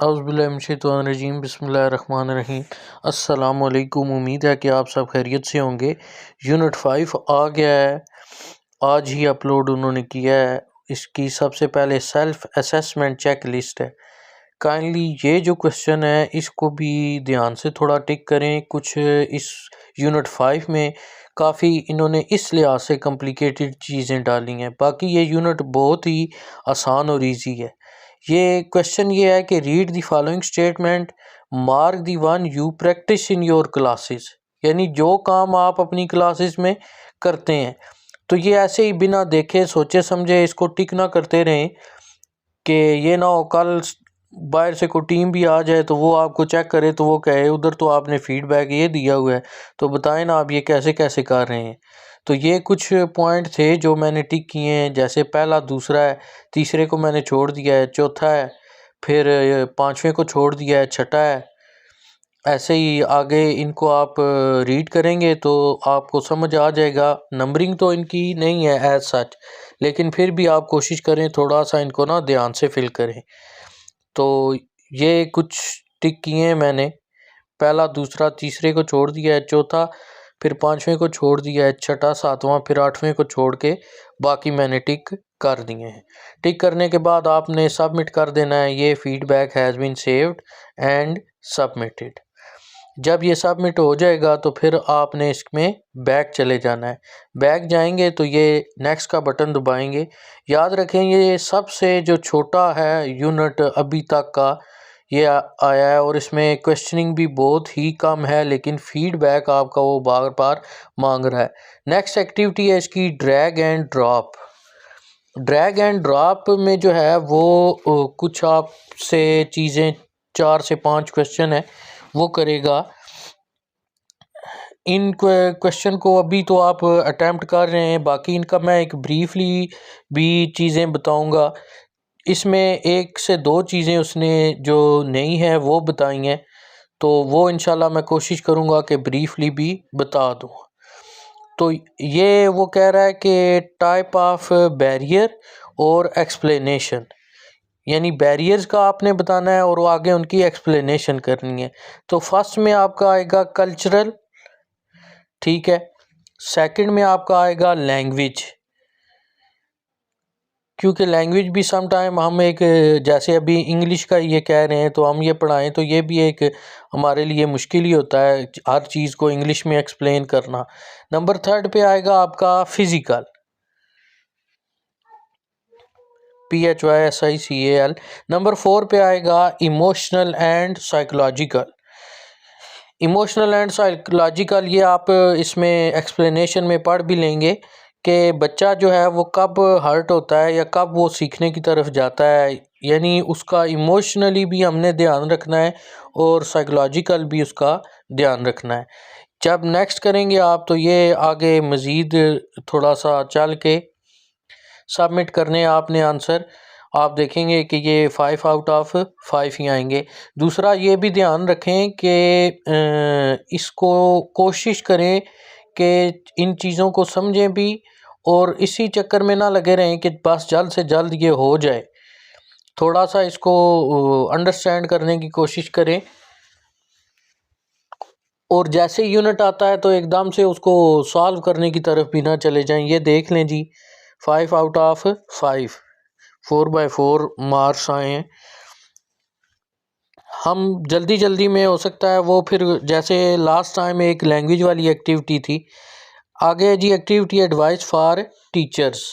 औज़ुबिल्लाहिमिनश्शैतानिर्रजीम बिस्मिल्लाहिर्रहमानिर्रहीम। अस्सलामुअलैकुम। उम्मीद है कि आप सब खैरियत से होंगे। यूनिट 5 आ गया है, आज ही अपलोड उन्होंने किया है। इसकी सबसे पहले सेल्फ असेसमेंट चेक लिस्ट है। काइंडली ये जो क्वेश्चन है इसको भी ध्यान से थोड़ा टिक करें। कुछ इस यूनिट 5 में काफ़ी इन्होंने इस लिहाज से कॉम्प्लिकेटेड चीज़ें डाली हैं, बाकी ये यूनिट बहुत ही आसान और इजी है। ये क्वेश्चन ये है कि read the following statement, mark the one you practice in your classes. यानी जो काम आप अपनी क्लासेस में करते हैं, तो ये ऐसे ही बिना देखे सोचे समझे इसको टिक ना करते रहें कि ये ना हो कल बाहर से कोई टीम भी आ जाए तो वो आपको चेक करे तो वो कहे उधर तो आपने फीडबैक ये दिया हुआ है, तो बताएं ना आप ये कैसे कैसे कर रहे हैं। तो ये कुछ पॉइंट थे जो मैंने टिक किए हैं, जैसे पहला, दूसरा है, तीसरे को मैंने छोड़ दिया है, चौथा है, फिर पांचवें को छोड़ दिया है, छठा है। ऐसे ही आगे इनको आप रीड करेंगे तो आपको समझ आ जाएगा। नंबरिंग तो इनकी नहीं है एज सच, लेकिन फिर भी आप कोशिश करें थोड़ा सा इनको ना ध्यान से फिल करें। तो ये कुछ टिक किए हैं मैंने, पहला, दूसरा, तीसरे को छोड़ दिया है, चौथा, फिर पांचवें को छोड़ दिया है, छठा, सातवां, फिर आठवें को छोड़ के बाकी मैंने टिक कर दिए हैं। टिक करने के बाद आपने सबमिट कर देना है। ये feedback has been saved and submitted. जब ये सबमिट हो जाएगा तो फिर आपने इसमें बैक चले जाना है। बैक जाएंगे तो ये नेक्स्ट का बटन दबाएंगे। याद रखें ये सबसे जो छोटा है यूनिट अभी तक का ये आया है, और इसमें क्वेश्चनिंग भी बहुत ही कम है, लेकिन फीडबैक आपका वो बार बार मांग रहा है। नेक्स्ट एक्टिविटी है इसकी drag and drop. Drag and drop में जो है वो कुछ आपसे चीज़ें 4 से 5 क्वेश्चन है वो करेगा। इन क्वेश्चन को अभी तो आप अटैम्प्ट कर रहे हैं, बाकी इनका मैं एक ब्रीफली भी चीज़ें बताऊंगा। इसमें 1 से 2 चीज़ें उसने जो नई है वो बताई हैं, तो वो इंशाल्लाह मैं कोशिश करूंगा कि ब्रीफली भी बता दूं। तो ये वो कह रहा है कि टाइप ऑफ बैरियर और एक्सप्लेनेशन, यानी बैरियर्स का आपने बताना है और वो आगे उनकी एक्सप्लेनेशन करनी है। तो फर्स्ट में आपका आएगा कल्चरल, ठीक है। सेकंड में आपका आएगा लैंग्वेज, क्योंकि लैंग्वेज भी सम टाइम हम एक, जैसे अभी इंग्लिश का ये कह रहे हैं तो हम ये पढ़ाएं तो ये भी एक हमारे लिए मुश्किल ही होता है हर चीज़ को इंग्लिश में एक्सप्लेन करना। नंबर 3 पे आएगा आपका फिजिकल, PHYSICAL। नंबर 4 पे आएगा emotional and psychological. Emotional and psychological ये आप इसमें एक्सप्लेनेशन में पढ़ भी लेंगे कि बच्चा जो है वो कब हर्ट होता है या कब वो सीखने की तरफ जाता है, यानी उसका इमोशनली भी हमने ध्यान रखना है और साइकोलॉजिकल भी उसका ध्यान रखना है। जब नेक्स्ट करेंगे आप तो ये आगे मज़ीद थोड़ा सा चल के सबमिट करने आपने आंसर, आप देखेंगे कि ये 5 आउट ऑफ 5 ही आएंगे। दूसरा ये भी ध्यान रखें कि इसको कोशिश करें कि इन चीज़ों को समझें भी और इसी चक्कर में ना लगे रहें कि बस जल्द से जल्द ये हो जाए। थोड़ा सा इसको अंडरस्टैंड करने की कोशिश करें, और जैसे यूनिट आता है तो एकदम से उसको सॉल्व करने की तरफ भी ना चले जाएं। ये देख लें जी, 5 आउट ऑफ 5, 4/4 मार्क्स आए हैं। हम जल्दी जल्दी में हो सकता है वो, फिर जैसे लास्ट टाइम एक लैंग्वेज वाली एक्टिविटी थी, आगे जी एक्टिविटी एडवाइस फॉर टीचर्स।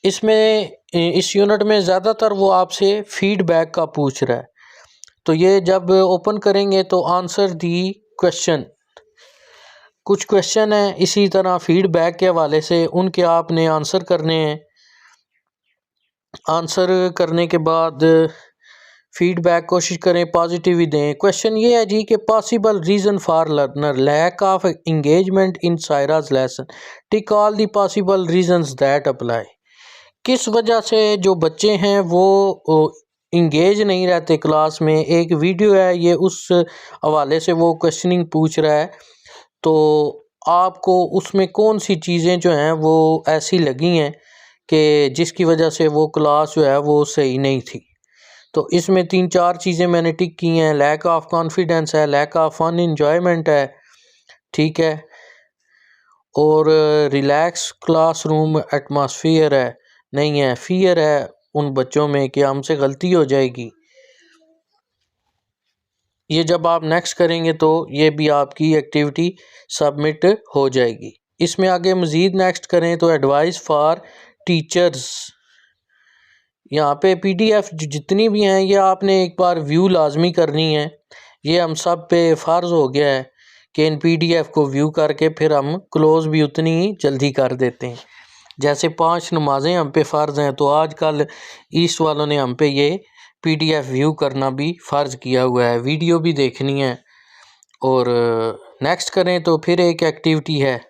इसमें इस यूनिट में ज़्यादातर वो आपसे फीडबैक का पूछ रहा है। तो ये जब ओपन करेंगे तो आंसर दी क्वेश्चन, कुछ क्वेश्चन हैं इसी तरह फीडबैक के हवाले से, उनके आपने आंसर करने हैं। आंसर करने के बाद फीडबैक कोशिश करें पॉजिटिव ही दें। क्वेश्चन ये है जी कि possible reason for learner lack of engagement in सायराज lesson, tick all the possible reasons that apply. किस वजह से जो बच्चे हैं वो इंगेज नहीं रहते क्लास में। एक वीडियो है ये, उस हवाले से वो क्वेश्चनिंग पूछ रहा है, तो आपको उसमें कौन सी चीज़ें जो हैं वो ऐसी लगी हैं कि जिसकी वजह से वो क्लास जो है वो सही नहीं थी। तो इसमें 3-4 चीज़ें मैंने टिक की हैं। लैक ऑफ कॉन्फिडेंस है, लैक ऑफ फन इंजॉयमेंट है, ठीक है, और रिलैक्स क्लासरूम एटमॉस्फेयर है, नहीं है। फियर है उन बच्चों में कि हमसे गलती हो जाएगी। ये जब आप नेक्स्ट करेंगे तो ये भी आपकी एक्टिविटी सबमिट हो जाएगी। इसमें आगे मज़ीद नेक्स्ट करें तो एडवाइस फॉर टीचर्स, यहाँ पे पीडीएफ जितनी भी हैं ये आपने एक बार व्यू लाजमी करनी है। ये हम सब पे फ़र्ज़ हो गया है कि इन पीडीएफ को व्यू करके फिर हम क्लोज़ भी उतनी ही जल्दी कर देते हैं। जैसे 5 नमाज़ें हम पे फ़र्ज़ हैं, तो आजकल ईस्ट वालों ने हम पे ये पीडीएफ व्यू करना भी फ़र्ज़ किया हुआ है, वीडियो भी देखनी है। और नेक्स्ट करें तो फिर एक एक्टिविटी है।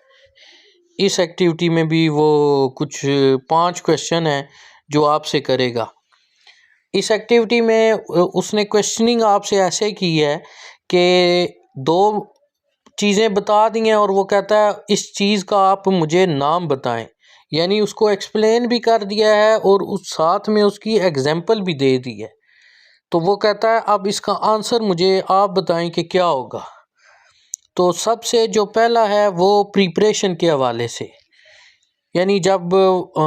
इस एक्टिविटी में भी वो कुछ 5 क्वेश्चन हैं जो आपसे करेगा। इस एक्टिविटी में उसने क्वेश्चनिंग आपसे ऐसे की है कि 2 चीज़ें बता दी हैं और वो कहता है इस चीज़ का आप मुझे नाम बताएं। यानी उसको एक्सप्लेन भी कर दिया है और उस साथ में उसकी एग्जाम्पल भी दे दी है। तो वो कहता है अब इसका आंसर मुझे आप बताएं कि क्या होगा। तो सबसे जो पहला है वो प्रिपरेशन के हवाले से, यानी जब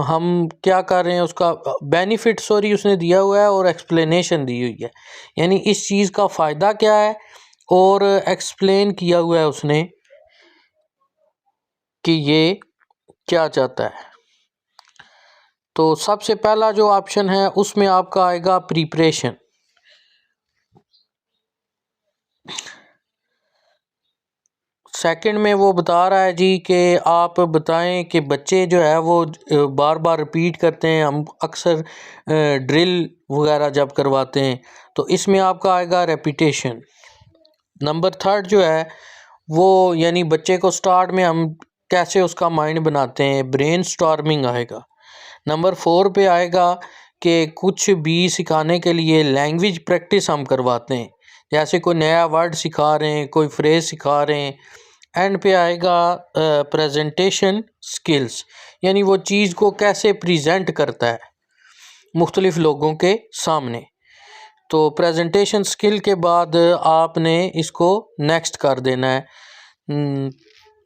हम क्या कर रहे हैं उसका बेनिफिट सॉरी उसने दिया हुआ है और एक्सप्लेनेशन दी हुई है, यानी इस चीज़ का फ़ायदा क्या है और एक्सप्लेन किया हुआ है उसने कि ये क्या चाहता है। तो सबसे पहला जो ऑप्शन है उसमें आपका आएगा प्रिपरेशन। सेकंड में वो बता रहा है जी कि आप बताएं कि बच्चे जो है वो बार बार रिपीट करते हैं, हम अक्सर ड्रिल वगैरह जब करवाते हैं तो इसमें आपका आएगा रेपिटेशन। नंबर 3 जो है वो यानी बच्चे को स्टार्ट में हम कैसे उसका माइंड बनाते हैं, ब्रेन स्टॉर्मिंग आएगा। नंबर 4 पे आएगा कि कुछ भी सिखाने के लिए लैंग्वेज प्रैक्टिस हम करवाते हैं, जैसे कोई नया वर्ड सिखा रहे हैं, कोई फ्रेज सिखा रहे हैं। एंड पे आएगा प्रेजेंटेशन स्किल्स, यानी वो चीज़ को कैसे प्रेजेंट करता है मुख्तलिफ लोगों के सामने। तो प्रेजेंटेशन स्किल के बाद आपने इसको नेक्स्ट कर देना है।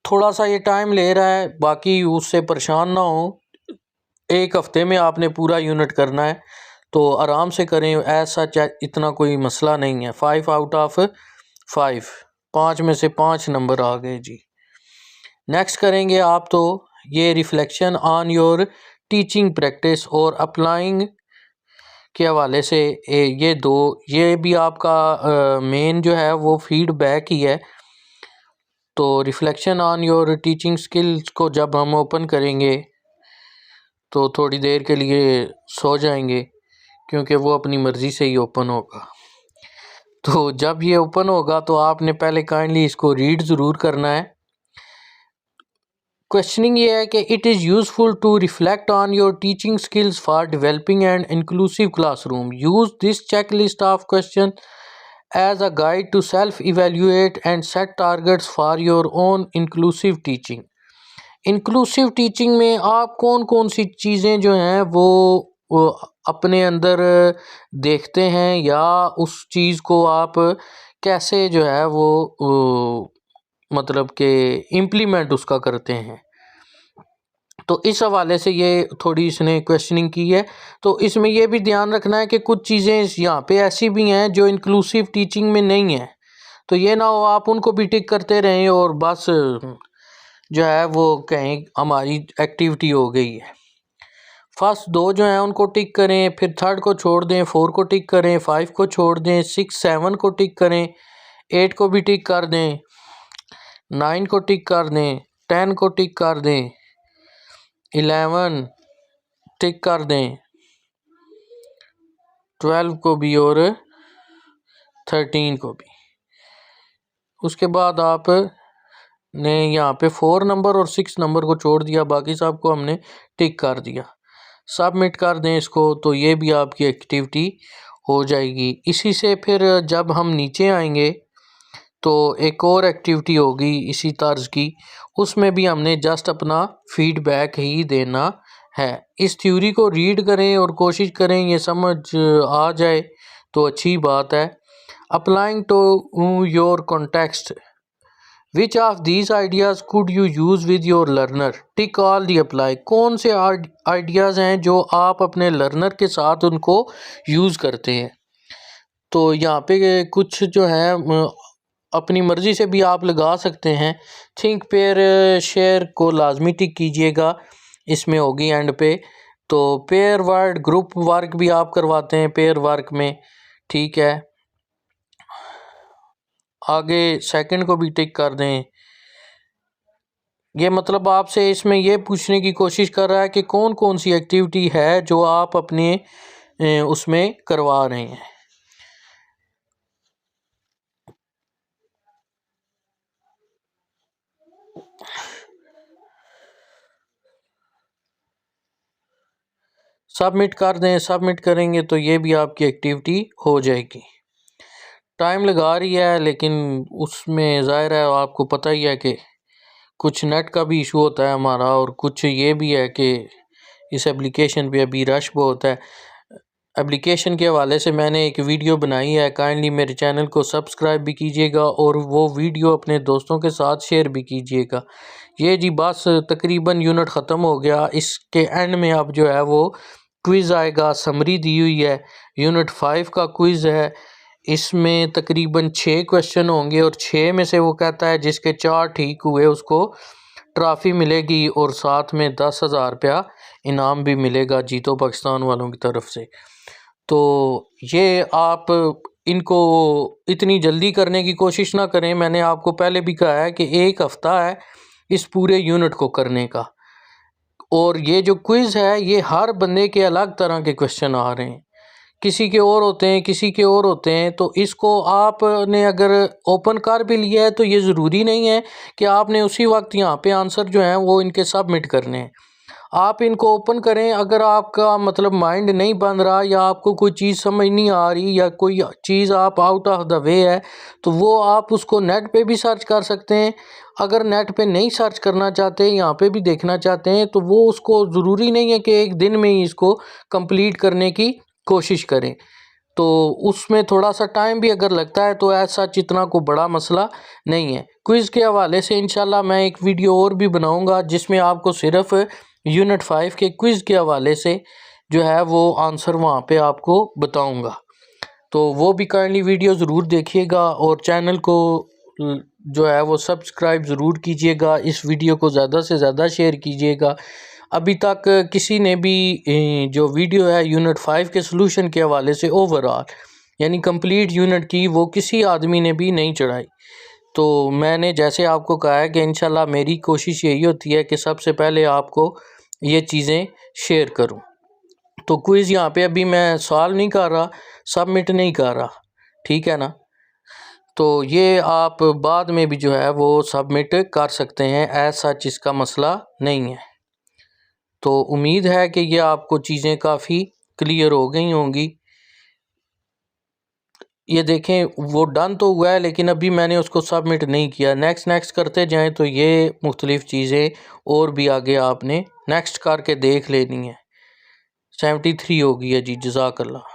थोड़ा सा ये टाइम ले रहा है, बाकी उससे परेशान ना हो। 1 हफ्ते में आपने पूरा यूनिट करना है, तो आराम से करें, ऐसा इतना कोई मसला नहीं है। 5 आउट ऑफ 5, 5 में से 5 नंबर आ गए जी। नेक्स्ट करेंगे आप तो ये reflection on your teaching practice और अप्लाइंग के हवाले से ये भी आपका मेन जो है वो फीडबैक ही है। तो reflection on your teaching skills को जब हम ओपन करेंगे तो थोड़ी देर के लिए सो जाएंगे, क्योंकि वो अपनी मर्ज़ी से ही ओपन होगा। तो जब ये ओपन होगा तो आपने पहले काइंडली इसको रीड ज़रूर करना है। क्वेश्चनिंग ये है कि it is useful to reflect on your teaching skills for developing and inclusive classroom. Use this checklist of question as a guide to self evaluate and set targets for your own inclusive teaching. Inclusive teaching में आप कौन कौन सी चीज़ें जो हैं वो अपने अंदर देखते हैं, या उस चीज़ को आप कैसे जो है वो मतलब कि इम्प्लीमेंट उसका करते हैं। तो इस हवाले से ये थोड़ी इसने क्वेश्चनिंग की है। तो इसमें यह भी ध्यान रखना है कि कुछ चीज़ें यहाँ पे ऐसी भी हैं जो इंक्लूसिव टीचिंग में नहीं है, तो ये ना हो आप उनको भी टिक करते रहें और बस जो है वो कहीं हमारी एक्टिविटी हो गई है। फर्स्ट 2 जो हैं उनको टिक करें, फिर 3rd को छोड़ दें, 4 को टिक करें, 5 को छोड़ दें, 6 7 को टिक करें, 8 को भी टिक कर दें, 9 को टिक कर दें, 10 को टिक कर दें, 11 टिक कर दें, 12 को भी और 13 को भी। उसके बाद आप ने यहाँ पे 4 नंबर और 6 नंबर को छोड़ दिया, बाकी सब को हमने टिक कर दिया। सबमिट कर दें इसको, तो ये भी आपकी एक्टिविटी हो जाएगी। इसी से फिर जब हम नीचे आएंगे तो एक और एक्टिविटी होगी इसी तर्ज की, उसमें भी हमने जस्ट अपना फीडबैक ही देना है। इस थ्योरी को रीड करें और कोशिश करें ये समझ आ जाए, तो अच्छी बात है। Applying to your context, which of these ideas could you use with your learner, tick all the apply. कौन से आइडियाज़ हैं जो आप अपने लर्नर के साथ उनको यूज़ करते हैं। तो यहाँ पे कुछ जो है अपनी मर्ज़ी से भी आप लगा सकते हैं। थिंक पेयर शेयर को लाजमी टिक कीजिएगा, इसमें होगी एंड पे। तो पेयर वर्ड ग्रुप वर्क भी आप करवाते हैं पेयर वर्क में, ठीक है। आगे सेकंड को भी टिक कर दें। ये मतलब आपसे इसमें ये पूछने की कोशिश कर रहा है कि कौन कौन सी एक्टिविटी है जो आप अपने उसमें करवा रहे हैं। सबमिट कर दें। सबमिट करेंगे तो ये भी आपकी एक्टिविटी हो जाएगी। टाइम लगा रही है लेकिन उसमें ज़ाहिर है आपको पता ही है कि कुछ नेट का भी इशू होता है हमारा, और कुछ ये भी है कि इस एप्लीकेशन पे अभी रश बहुत है। एप्लीकेशन के हवाले से मैंने एक वीडियो बनाई है, काइंडली मेरे चैनल को सब्सक्राइब भी कीजिएगा और वो वीडियो अपने दोस्तों के साथ शेयर भी कीजिएगा। ये जी बस तकरीबन यूनिट ख़त्म हो गया। इसके एंड में अब जो है वो क्विज़ आएगा, समरी दी हुई है। यूनिट 5 का क्विज़ है, इसमें तकरीबन 6 क्वेश्चन होंगे और 6 में से वो कहता है जिसके 4 ठीक हुए उसको ट्रॉफ़ी मिलेगी और साथ में 10,000 रुपया इनाम भी मिलेगा जीतो पाकिस्तान वालों की तरफ से। तो ये आप इनको इतनी जल्दी करने की कोशिश ना करें। मैंने आपको पहले भी कहा है कि 1 हफ़्ता है इस पूरे यूनिट को करने का, और ये जो क्विज़ है ये हर बंदे के अलग तरह के क्वेश्चन आ रहे हैं, किसी के और होते हैं, किसी के और होते हैं। तो इसको आपने अगर ओपन कर भी लिया है तो ये ज़रूरी नहीं है कि आपने उसी वक्त यहाँ पे आंसर जो है वो इनके सबमिट करने हैं। आप इनको ओपन करें, अगर आपका मतलब माइंड नहीं बन रहा या आपको कोई चीज़ समझ नहीं आ रही या कोई चीज़ आप आउट ऑफ द वे है तो वो आप उसको नेट पे भी सर्च कर सकते हैं। अगर नेट पे नहीं सर्च करना चाहते, यहाँ पे भी देखना चाहते हैं, तो वो उसको ज़रूरी नहीं है कि एक दिन में ही इसको कंप्लीट करने की कोशिश करें। तो उसमें थोड़ा सा टाइम भी अगर लगता है तो ऐसा इतना को बड़ा मसला नहीं है। क्विज़ के हवाले से इंशाल्लाह मैं एक वीडियो और भी बनाऊंगा जिसमें आपको सिर्फ यूनिट 5 के क्विज़ के हवाले से जो है वो आंसर वहाँ पे आपको बताऊंगा। तो वो भी काइंडली वीडियो ज़रूर देखिएगा और चैनल को जो है वो सब्सक्राइब ज़रूर कीजिएगा। इस वीडियो को ज़्यादा से ज़्यादा शेयर कीजिएगा। अभी तक किसी ने भी जो वीडियो है यूनिट 5 के सलूशन के हवाले से ओवरऑल यानी कंप्लीट यूनिट की, वो किसी आदमी ने भी नहीं चढ़ाई। तो मैंने जैसे आपको कहा है कि इंशाल्लाह मेरी कोशिश यही होती है कि सबसे पहले आपको ये चीज़ें शेयर करूं। तो क्विज़ यहाँ पे अभी मैं सॉल्व नहीं कर रहा, सबमिट नहीं कर रहा, ठीक है ना। तो ये आप बाद में भी जो है वो सबमिट कर सकते हैं, ऐसा सच इसका मसला नहीं है। तो उम्मीद है कि ये आपको चीज़ें काफ़ी क्लियर हो गई होंगी। ये देखें वो डन तो हुआ है लेकिन अभी मैंने उसको सबमिट नहीं किया। नेक्स्ट करते जाएं तो ये मुख्तलिफ़ चीज़ें और भी आगे आपने नेक्स्ट करके देख लेनी है। 73 हो गई है जी, जज़ाकल्लाह।